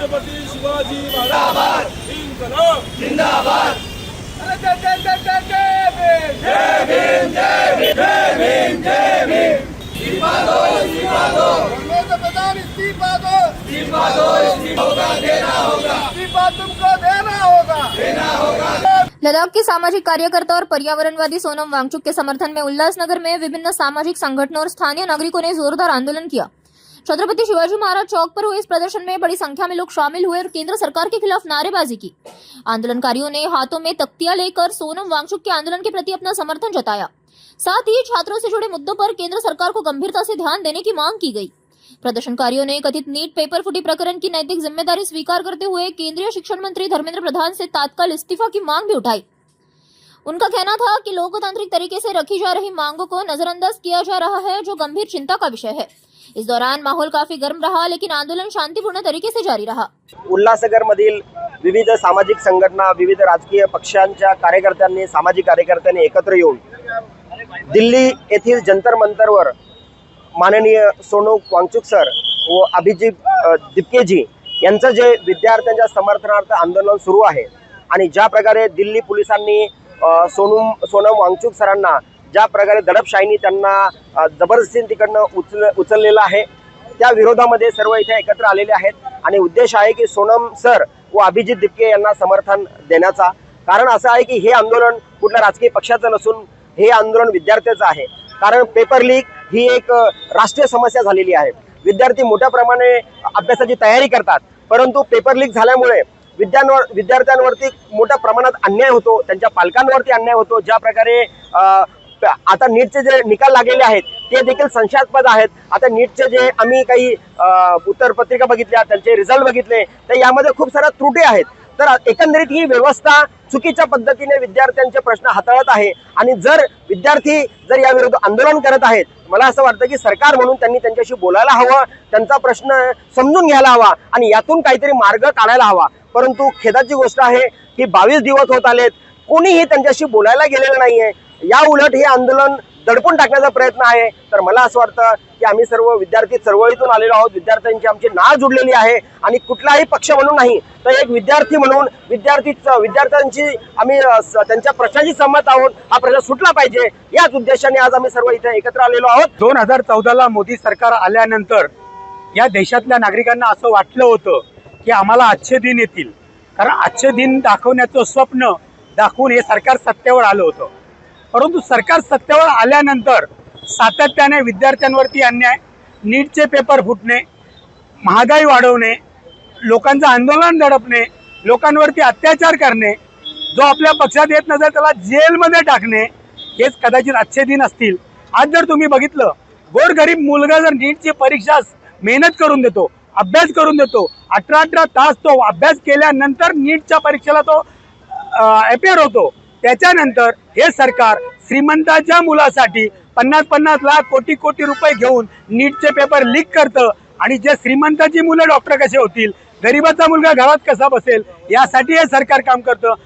छत्रपती शिवाजी महाराज जिंदाबाद जिंदाबाद। जय जय जय जय जय जय भीम जय भीम जय भीम जय भीम। इस्तीफा दो इस्तीफा दो, धर्मेंद्र प्रधान इस्तीफा दो इस्तीफा दो, इस्तीफा देना होगा, इस्तीफा तुमको देना होगा देना होगा। लद्दाख के सामाजिक कार्यकर्ता और पर्यावरणवादी सोनम वांगचुक के समर्थन में उल्लासनगर में विभिन्न सामाजिक संगठनों और स्थानीय नागरिकों ने जोरदार आंदोलन किया। छत्रपति शिवाजी महाराज चौक पर हुए इस प्रदर्शन में बड़ी संख्या में लोग शामिल हुए और केंद्र सरकार के खिलाफ नारेबाजी की। आंदोलनकारियों ने हाथों में तख्तियां लेकर सोनम वांगचुक के आंदोलन के प्रति अपना समर्थन जताया। साथ ही छात्रों से जुड़े मुद्दों पर केंद्र सरकार को गंभीरता से ध्यान देने की मांग की गई। प्रदर्शनकारियों ने कथित नीट पेपर फुटी प्रकरण की नैतिक जिम्मेदारी स्वीकार करते हुए केंद्रीय शिक्षण मंत्री धर्मेंद्र प्रधान से तात्काल इस्तीफा की मांग भी उठाई। उनका कहना था कि लोकतांत्रिक तरीके से रखी जा रही मांगों को नजरअंदाज किया जा रहा है, जो गंभीर चिंता का विषय है। इस दौरान माहौल काफी गर्म रहा, लेकिन आंदोलन शांतिपूर्ण तरीके से जारी रहा। उल्हासनगर मधील विविध सामाजिक संघटना, विविध राजकीय पक्षांच्या कार्यकर्त्यांनी, सामाजिक कार्यकर्त्यांनी एकत्र येऊन दिल्ली येथील जंतर मंतरवर माननीय सोनम वांगचुक सर व अभिजित दिपकेजी यांचं जे विद्यार्थ्यांच्या समर्थनार्थ आंदोलन सुरू आहे आणि ज्या प्रकारे दिल्ली पोलिसांनी सोनम वांगचुक सरांना ज्या प्रकारे दडपशाहीने त्यांना जबरदस्तीने तिकडनं उचललेलं आहे, त्या विरोधामध्ये सर्व इथे एकत्र आलेले आहेत आणि उद्देश आहे की सोनम सर व अभिजित दिपके यांना समर्थन देण्याचा। कारण असं आहे की हे आंदोलन कुठल्या राजकीय पक्षाचं नसून हे आंदोलन विद्यार्थ्याचं आहे। कारण पेपर लीक ही एक राष्ट्रीय समस्या झालेली आहे। विद्यार्थी मोठ्या प्रमाणे अभ्यासाची तयारी करतात, परंतु पेपर लीक झाल्यामुळे विद्यार्थ्यांवरती मोठ्या प्रमाणात अन्याय होतो, त्यांच्या पालकांवरती अन्याय होतो। ज्या प्रकारे आता नीटचे जे निकाल लागलेले आहेत ते देखील संशयास्पद आहेत। आता नीटचे जे आम्ही काही उत्तरपत्रिका बघितल्या, त्यांचे रिझल्ट बघितले, तर यामध्ये खूप साऱ्या त्रुटी आहेत। तर एकंदरीत ही व्यवस्था चुकीच्या पद्धतीने विद्यार्थ्यांचे प्रश्न हाताळत आहे आणि जर विद्यार्थी या विरुद्ध आंदोलन करत आहेत, मला असं वाटतं की सरकार म्हणून त्यांनी त्यांच्याशी बोलायला हवं, त्यांचा प्रश्न समजून घ्यायला हवा आणि यातून काहीतरी मार्ग काढायला हवा। परंतु खेदाची गोष्ट आहे की 22 दिवस होत आलेत, कोणीही त्यांच्याशी बोलायला गेलेलं नाहीये। या उलट हे आंदोलन दडपून टाकण्याचा प्रयत्न आहे। तर मला असं वाटतं की आम्ही सर्व विद्यार्थी चळवळीतून आलेलो आहोत, विद्यार्थ्यांची आमची नाळ जुडलेली आहे आणि कुठलाही पक्ष म्हणून नाही, तर एक विद्यार्थी म्हणून विद्यार्थ्यांची आम्ही त्यांच्या प्रश्नाशी सहमत आहोत। हा प्रश्न सुटला पाहिजे, याच उद्देशाने आज आम्ही सर्व इथे एकत्र आलेलो आहोत। 2014ला मोदी सरकार आल्यानंतर या देशातल्या नागरिकांना असं वाटलं होतं की आम्हाला अच्छे दिन येतील, कारण अच्छे दिन दाखवण्याचं स्वप्न दाखवून हे सरकार सत्तेवर आलं होतं। परंतु सरकार सत्तेवर आल्यानंतर सातत्याने विद्यार्थ्यांवरती अन्याय, नीटचे पेपर फुटणे, महागाई वाढवणे, लोकांचं आंदोलन दडपणे, लोकांवरती अत्याचार करणे, जो आपल्या पक्षात येत नसेल त्याला जेलमध्ये टाकणे, हेच कदाचित अच्छे दिन असतील। आज जर तुम्ही बघितलं, गोरगरीब मुलगा जर नीटची परीक्षा मेहनत करून देतो, अभ्यास करून देतो, 18 तास तो अभ्यास केल्यानंतर नीटच्या परीक्षेला तो अपेअर होतो, त्याच्यानंतर हे सरकार श्रीमंताच्या मुलासाठी 50-50 लाख कोटी रुपये घेऊन नीटचे पेपर लीक करतं आणि जे श्रीमंताची मुलं डॉक्टर कसे होतील, गरीबाचा मुलगा घरात कसा बसेल, यासाठी हे सरकार काम करतं।